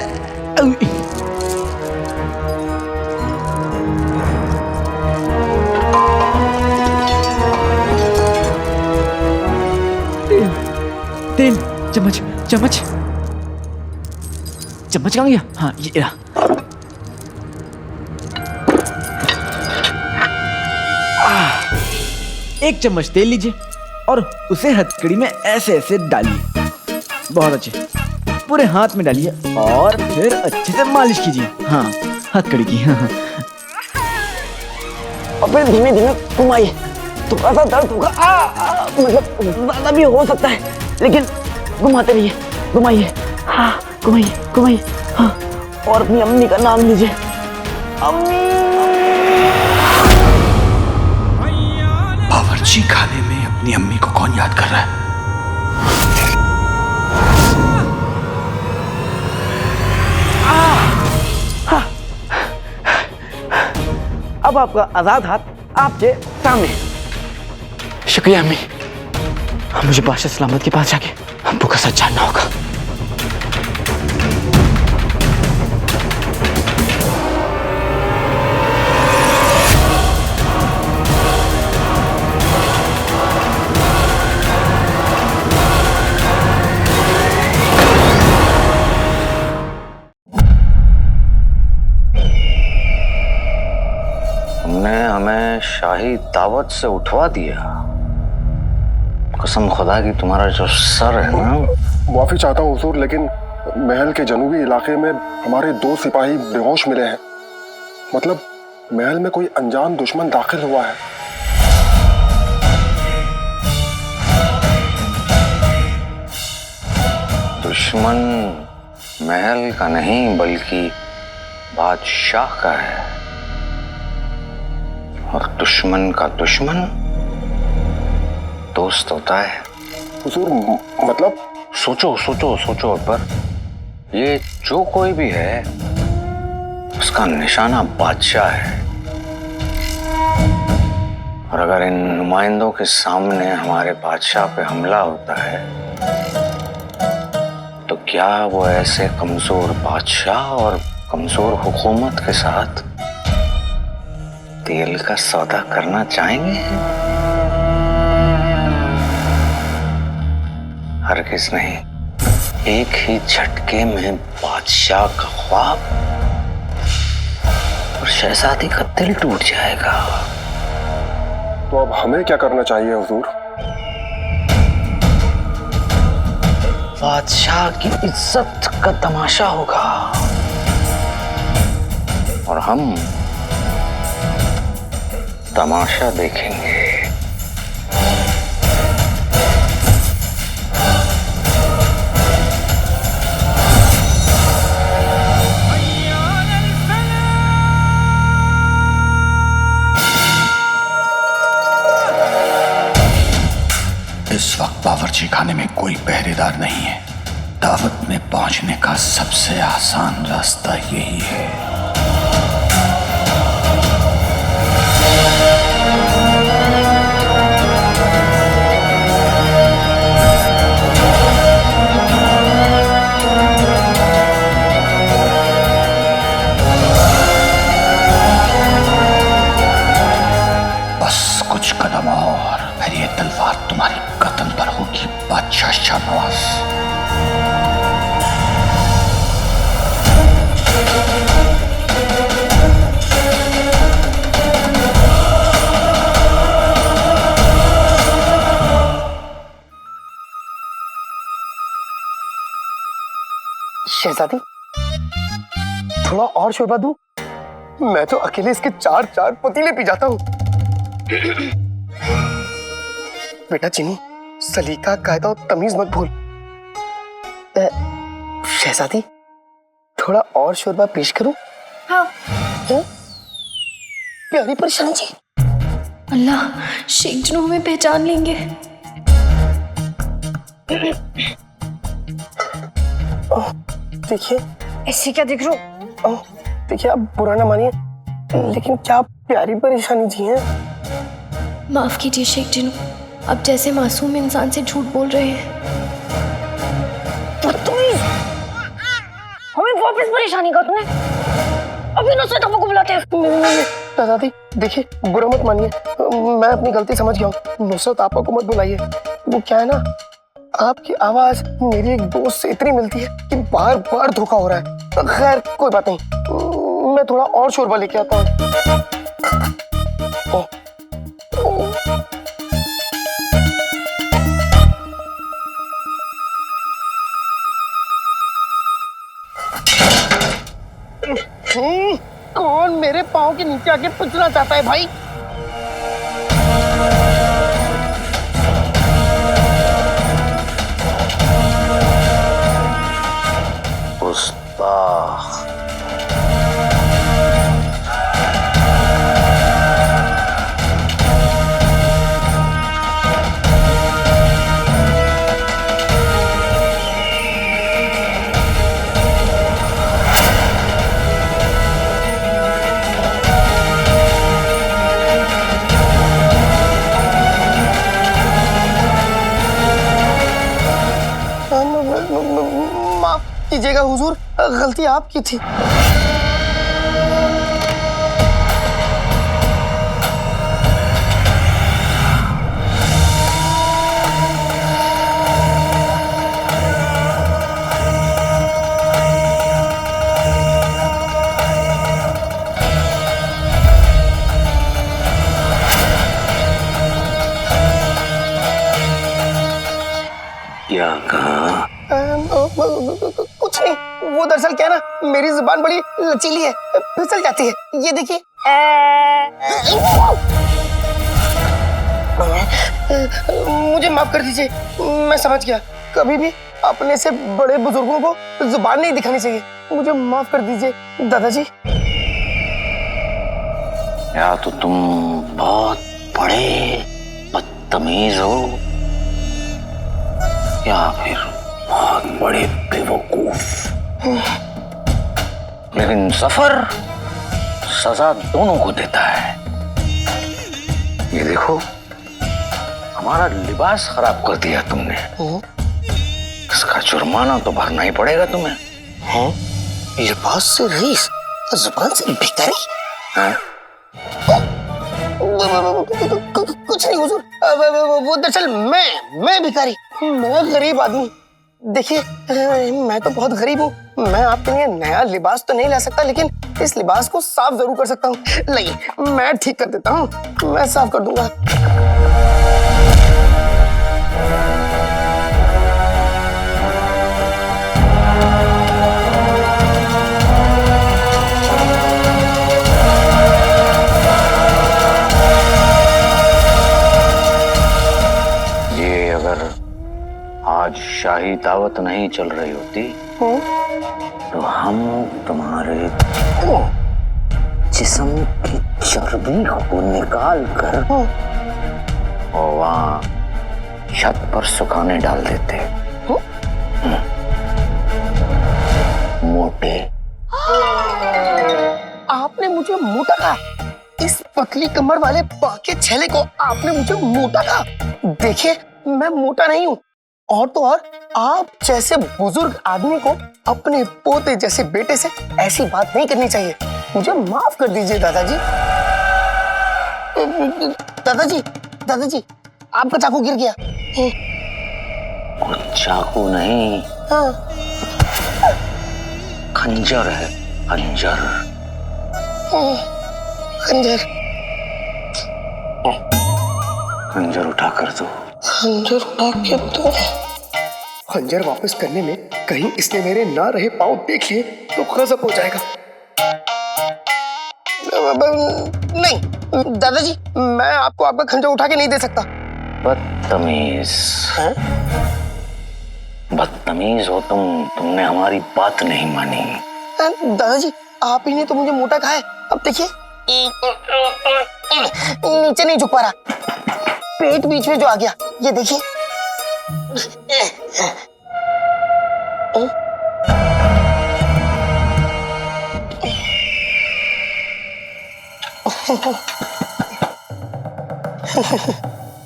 तेल तेल, चम्मच चम्मच चम्मच कहाँ गया? हाँ ये रहा। एक चम्मच तेल लीजिए और उसे हथकड़ी में ऐसे ऐसे डालिए। बहुत अच्छे, पूरे हाथ में डालिए और फिर अच्छे से मालिश कीजिए। हाँ हथकड़ी की। हाँ और फिर धीमे धीमे घुमाइए। थोड़ा सा दर्द होगा, मतलब ज्यादा भी हो सकता है, लेकिन घुमाते रहिए, घुमाइए, हाँ घुमाइए घुमाइए, हाँ। और अपनी अम्मी का नाम लीजिए, अम्मी। बावर्ची खाने में अपनी अम्मी को कौन याद कर रहा है? अब आपका आजाद हाथ आपके सामने। शुक्रिया अम्मी, मुझे बादशाह सलामत के पास जाके अब्बू का सच जानना होगा। तुमने हमें शाही दावत से उठवा दिया। कसम खुदा की तुम्हारा जो सर है ना। माफी चाहता हूँ हुजूर, लेकिन महल के जनूबी इलाके में हमारे 2 सिपाही बेहोश मिले हैं। मतलब महल में कोई अनजान दुश्मन दाखिल हुआ है। दुश्मन महल का नहीं बल्कि बादशाह का है, और दुश्मन का दुश्मन दोस्त होता है। हुजूर मतलब? सोचो सोचो सोचो अकबर, ये जो कोई भी है उसका निशाना बादशाह है। और अगर इन नुमाइंदों के सामने हमारे बादशाह पे हमला होता है तो क्या वो ऐसे कमजोर बादशाह और कमजोर हुकूमत के साथ तेल का सौदा करना चाहेंगे? हरगिज नहीं। एक ही झटके में बादशाह का ख्वाब और शहजादी का दिल टूट जाएगा। तो अब हमें क्या करना चाहिए हुजूर? बादशाह की इज्जत का तमाशा होगा और हम तमाशा देखेंगे। इस वक्त बावर्ची खाने में कोई पहरेदार नहीं है। दावत में पहुंचने का सबसे आसान रास्ता यही है। बस कुछ कदम और, फिर ये तलवार तुम्हारी कदम पर होगी बादशाह शाहनवाज। शहजादी, थोड़ा और शोरबा दूं? मैं तो अकेले इसके 4 पतीले पी जाता हूँ। बेटा चिनी, सलीका कायदा और तमीज मत भूल। शहजादी, थोड़ा और शोरबा पेश करूं? हाँ। प्यारी परेशानी जी। अल्लाह, शेख जिन्हों हमें पहचान लेंगे। देखिए। ऐसे क्या देख रहे हो? देखिए, आप बुरा ना मानिए, लेकिन क्या प्यारी परेशानी जी है। माफ कीजिए शेख जिन्हों, अब जैसे मासूम इंसान से झूठ बोल रहे हैं। हमें वापस परेशानी का तुमने अभी नुसरत आपको बुलाते हैं। नहीं, दादी देखिए, बुरा मत मानिए, मैं अपनी गलती समझ गया हूँ। नुसरत आपा को मत बुलाइए। वो क्या है ना, आपकी आवाज मेरी एक दोस्त से इतनी मिलती है कि बार बार धोखा हो रहा है। खैर कोई बात नहीं, मैं थोड़ा और शोरबा लेके आता हूँ। कौन मेरे पाँव के नीचे आके पूछना चाहता है भाई? कीजिएगा हुजूर, गलती आपकी थी। क्या कहा? कुछ नहीं, वो दरअसल क्या है ना, मेरी जुबान बड़ी लचीली है, फिसल जाती है। ये देखिए। मुझे माफ कर दीजिए, मैं समझ गया। कभी भी अपने से बड़े बुजुर्गों को जुबान नहीं दिखानी चाहिए। मुझे माफ कर दीजिए दादाजी। या तो तुम बहुत बड़े बदतमीज हो या फिर बहुत बड़े बेवकूफ। लेकिन सफर सजा दोनों को देता है। ये देखो, हमारा लिबास खराब कर दिया तुमने। इसका जुर्माना तो भरना ही पड़ेगा तुम्हें। लिबास से रईस, जुबान से भिखारी। हाँ? कुछ नहीं हुजूर, वो दरअसल मैं भिखारी, मैं गरीब आदमी। देखिए, मैं तो बहुत गरीब हूँ। मैं आपके लिए नया लिबास तो नहीं ला सकता, लेकिन इस लिबास को साफ जरूर कर सकता हूँ। नहीं, मैं ठीक कर देता हूँ, मैं साफ कर दूंगा। आज शाही दावत नहीं चल रही होती तो हम तुम्हारे जिस्म की चर्बी को निकाल कर और वहां छत पर सुखाने डाल देते। मोटे। आपने मुझे मोटा कहा? इस पतली कमर वाले बाके छेले को आपने मुझे मोटा कहा? देखिए, मैं मोटा नहीं हूँ। और तो और, आप जैसे बुजुर्ग आदमी को अपने पोते जैसे बेटे से ऐसी बात नहीं करनी चाहिए। मुझे माफ कर दीजिए दादाजी। दादाजी, दादाजी, आपका चाकू गिर गया। चाकू नहीं, हाँ। खंजर है, खंजर। खंजर। खंजर उठा कर दो। खंजर उठा के दो। खंजर वापस करने में कहीं इसने मेरे ना रहे पाँव देख लिए तो गजब हो जाएगा। नहीं दादाजी, मैं आपको आपका खंजर उठा के नहीं दे सकता। बदतमीज। बदतमीज हो तुम। तुमने हमारी बात नहीं मानी। दादाजी, आप ही ने तो मुझे मोटा कहा है। अब देखिए, नीचे नहीं झुक पा रहा, पेट बीच में जो आ गया, ये देखिए।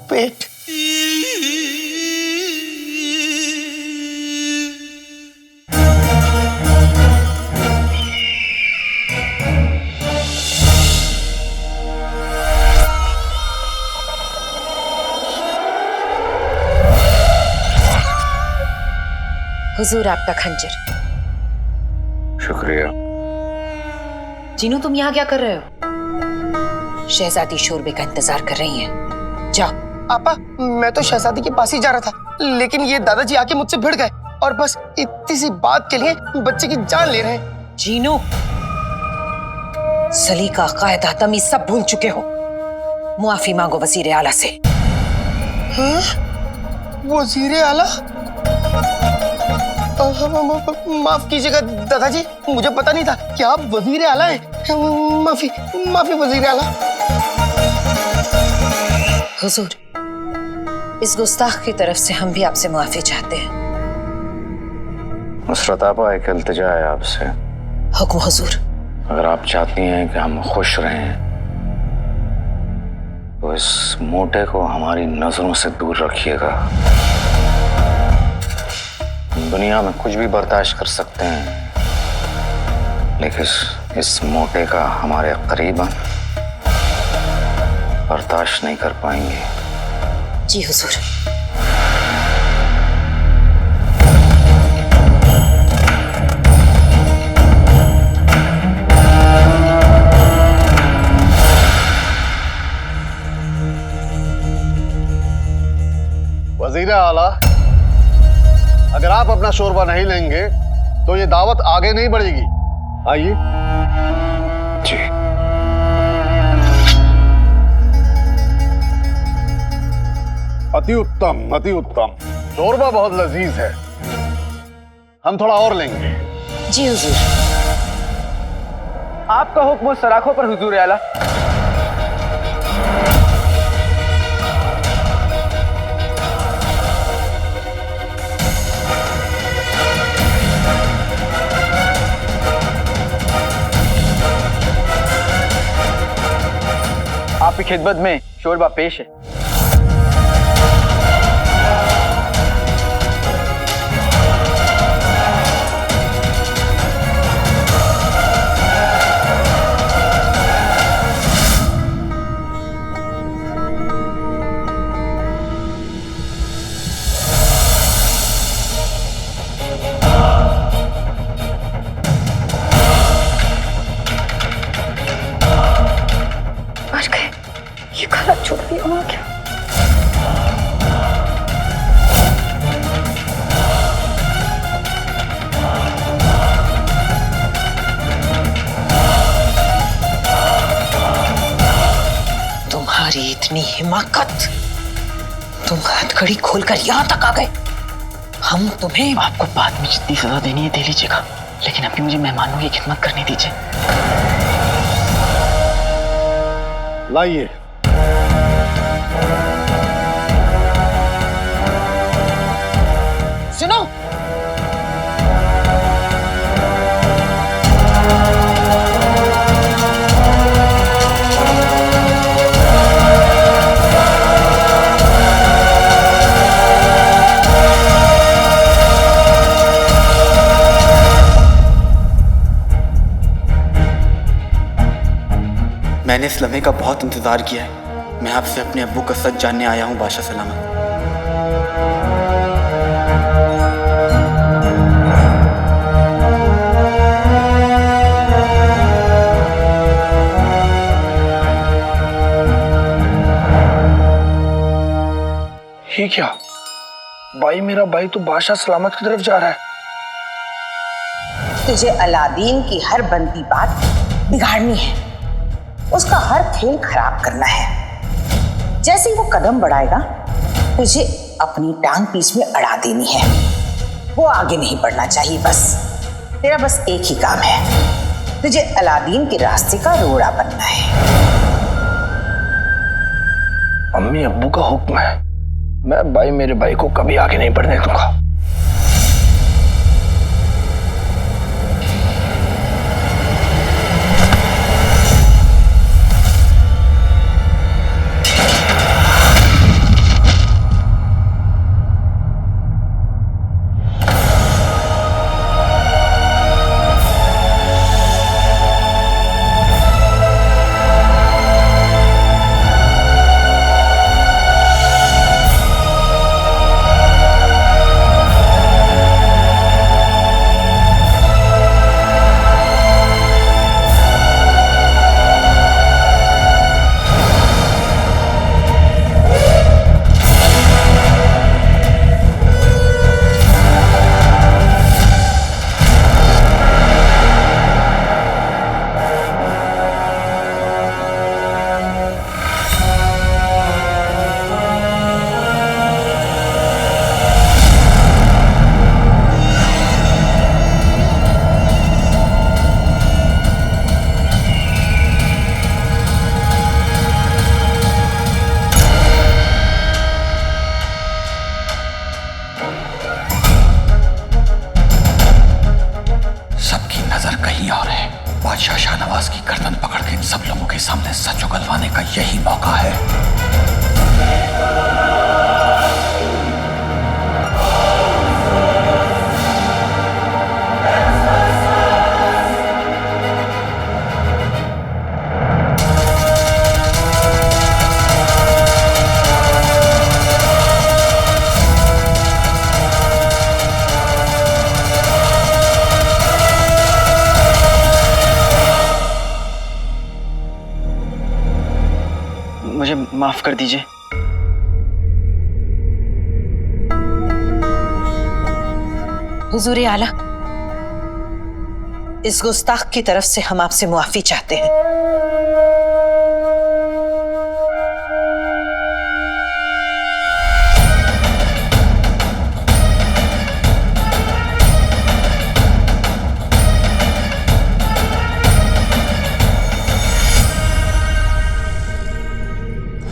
पेट। हुजूर, आपका खंजर। शुक्रिया। जीनू, तुम यहाँ क्या कर रहे हो? शहजादी शोरबे का इंतजार कर रही हैं। जाओ। आपा, मैं तो शहजादी के पास ही जा रहा था, लेकिन ये दादाजी आके मुझसे भिड़ गए और बस इतनी सी बात के लिए बच्चे की जान ले रहे हैं। जीनू, सलीका, कायदा, तमीज सब भूल चुके हो। मुआफी मांगो वजीर आला से। वजीर आला? माफ कीजिएगा दादाजी, मुझे पता नहीं था कि आप वजीर आला हैं। माफी माफी वजीर आला। हुजूर, इस गुस्ताख की तरफ से हम भी आपसे मुआफी चाहते हैं। नुसरत आपा, एक इल्तिजा है आपसे। हुक्म हुजूर। अगर आप चाहती हैं कि हम खुश रहें तो इस मोटे को हमारी नजरों से दूर रखिएगा। हम दुनिया में कुछ भी बर्दाश्त कर सकते हैं, लेकिन इस मोटे का हमारे करीबन बर्दाश्त नहीं कर पाएंगे। जी हुजूर। वजीर आला, अगर आप अपना शोरबा नहीं लेंगे तो ये दावत आगे नहीं बढ़ेगी। आइए। जी। अति उत्तम, अति उत्तम। शोरबा बहुत लजीज है, हम थोड़ा और लेंगे। जी हुजूर। आपका हुक्म सराखों पर हुजूर आला। आपकी खिदमत में शोरबा पेश है। छोड़ दिया वहां क्या? तुम्हारी इतनी हिमाकत, तुम हथकड़ी खोलकर यहाँ तक आ गए। हम तुम्हें आपको बाद में जितनी सजा देनी है दे लीजिएगा, लेकिन अभी मुझे मेहमानों की खिदमत करने दीजिए। लाइए। सुनो, मैंने इस लम्हे का बहुत इंतजार किया है। मैं आपसे अपने अब्बू का सच जानने आया हूँ बादशाह सलामत। ये क्या भाई, मेरा भाई तो बादशाह सलामत की तरफ जा रहा है। तुझे अलादीन की हर बनती बात बिगाड़नी है, उसका हर खेल खराब करना है। जैसे ही वो कदम बढ़ाएगा तुझे अपनी टांग पीछ में अड़ा देनी है। वो आगे नहीं बढ़ना चाहिए। बस तेरा बस एक ही काम है, तुझे अलादीन के रास्ते का रोड़ा बनना है। अम्मी अब्बू का हुक्म है, मैं भाई मेरे भाई को कभी आगे नहीं बढ़ने दूंगा। बादशाह शाहनवाज की गर्दन पकड़ के इन सब लोगों के सामने सच उगलवाने का यही मौका है। माफ कर दीजिए। हुजूर आला, इस गुस्ताख की तरफ से हम आपसे मुआफी चाहते हैं।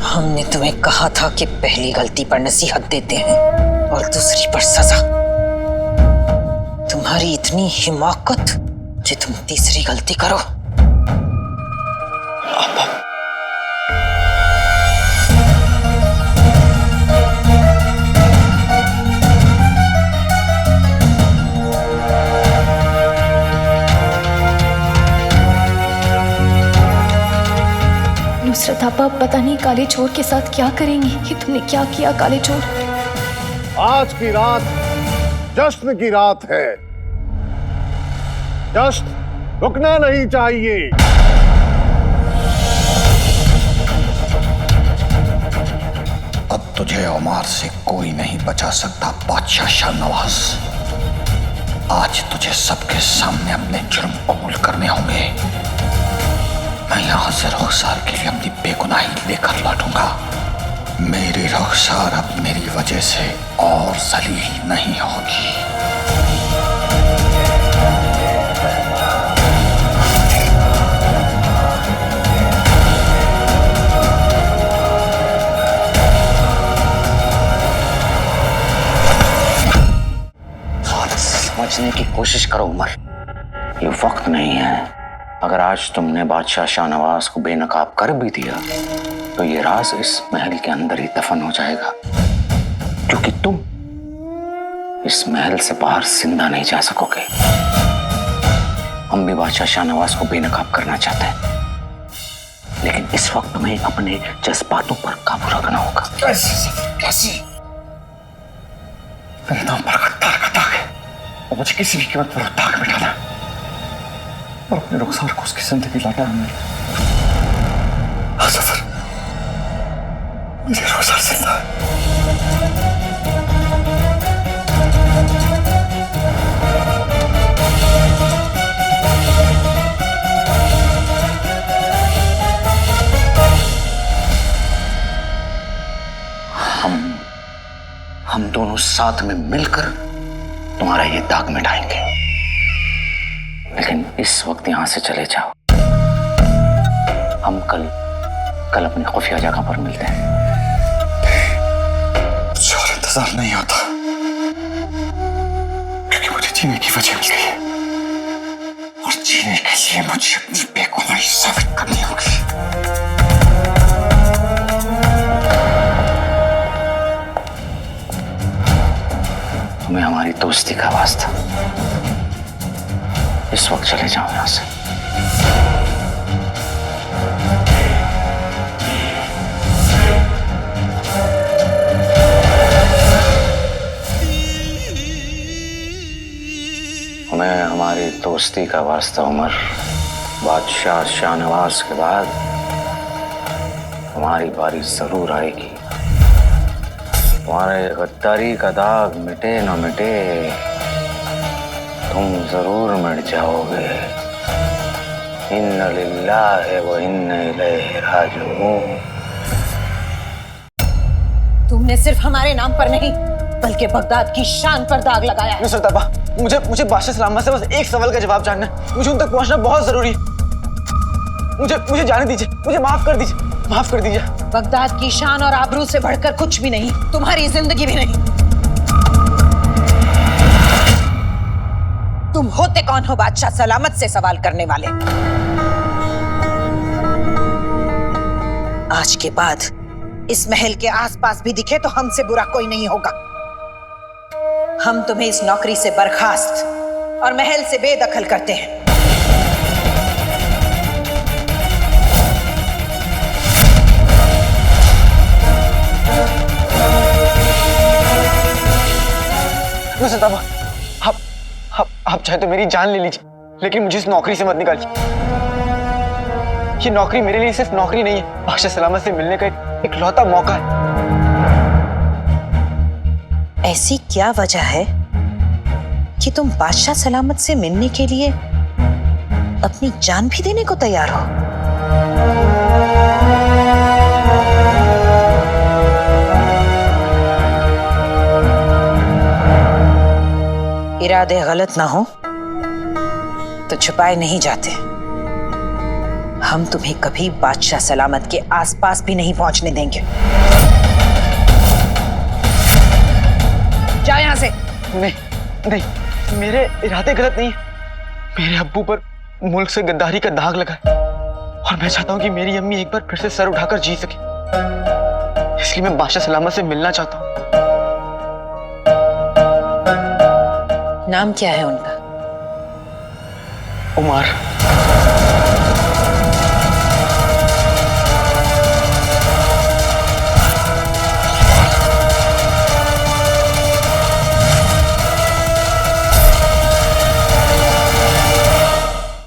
हमने तुम्हें कहा था कि पहली गलती पर नसीहत देते हैं और दूसरी पर सजा। तुम्हारी इतनी हिमाकत कि तुम तीसरी गलती करो। नुसरत आपा पता नहीं काले चोर के साथ क्या करेंगी। ये तुमने क्या किया काले चोर? आज की रात जश्न की रात है। जश्न रुकना नहीं चाहिए। अब तुझे उमर से कोई नहीं बचा सकता बादशाह शाहनवाज। आज तुझे सबके सामने अपने जुर्म कबूल करने होंगे। मैं यहाँ से रुखसार के लिए अपनी बेगुनाही लेकर लौटूंगा। मेरी रुखसार अब मेरी वजह से और जलील नहीं होगी। समझने की कोशिश करो उमर, ये वक्त नहीं है। अगर आज तुमने बादशाह शाहनवाज को बेनकाब कर भी दिया तो ये राज इस महल के अंदर ही दफन हो जाएगा, क्योंकि तुम इस महल से बाहर जिंदा नहीं जा सकोगे। हम भी बादशाह शाहनवाज को बेनकाब करना चाहते हैं, लेकिन इस वक्त तुम्हें अपने जज्बातों पर काबू रखना होगा। कैसे? मेरे नाम पर गद्दार का दाग है और मुझे किसी भी कीमत पर दाग मिटाना और अपने रुखसार को उसकी जिंदगी लौटाना है। हाँ सफर, मेरे रुखसार जिंदा है। हम दोनों साथ में मिलकर तुम्हारा ये दाग मिटाएंगे, लेकिन इस वक्त यहां से चले जाओ। हम कल अपनी खुफिया जगह पर मिलते हैं। मुझे और इंतजार नहीं होता, क्योंकि मुझे जीने की वजह मिल गई है और जीने के लिए मुझे अपनी बेगुनाही साबित करनी होगी। तुम्हें हमारी दोस्ती का वास्ता, इस वक्त चले जाओ यहां से। हमें हमारी दोस्ती का वास्ता उमर, बादशाह शाहनवाज के बाद हमारी बारी जरूर आएगी। तुम्हारे गद्दारी का दाग मिटे न मिटे, तुम जरूर मिट जाओगे। इन्ना लिल्लाहि व इन्ना इलैहि राजिऊन। तुमने सिर्फ हमारे नाम पर नहीं बल्कि बगदाद की शान पर दाग लगाया। नुसरत आपा, मुझे बादशाह सलामत से बस एक सवाल का जवाब जानना है। मुझे उन तक पहुंचना बहुत जरूरी है। मुझे जाने दीजिए, मुझे माफ कर दीजिए, माफ कर दीजिए। बगदाद की शान और आबरू से बढ़कर कुछ भी नहीं, तुम्हारी जिंदगी भी नहीं। तुम होते कौन हो बादशाह सलामत से सवाल करने वाले? आज के बाद इस महल के आसपास भी दिखे तो हमसे बुरा कोई नहीं होगा। हम तुम्हें इस नौकरी से बर्खास्त और महल से बेदखल करते हैं। नुसरत आपा, आप चाहे तो मेरी जान ले लीजिए, लेकिन मुझे इस नौकरी से मत निकालिए। ये नौकरी मेरे लिए सिर्फ नौकरी नहीं है, बादशाह सलामत से मिलने का एक लौता मौका है। ऐसी क्या वजह है कि तुम बादशाह सलामत से मिलने के लिए अपनी जान भी देने को तैयार हो? इरादे गलत ना हो तो छुपाए नहीं जाते। हम तुम्हें कभी बादशाह सलामत के आसपास भी नहीं पहुंचने देंगे। जा यहां से। नहीं नहीं, मेरे इरादे गलत नहीं है। मेरे अब्बू पर मुल्क से गद्दारी का दाग लगा है और मैं चाहता हूं कि मेरी अम्मी एक बार फिर से सर उठाकर जी सके, इसलिए मैं बादशाह सलामत से मिलना चाहता हूं। नाम क्या है उनका? उमर।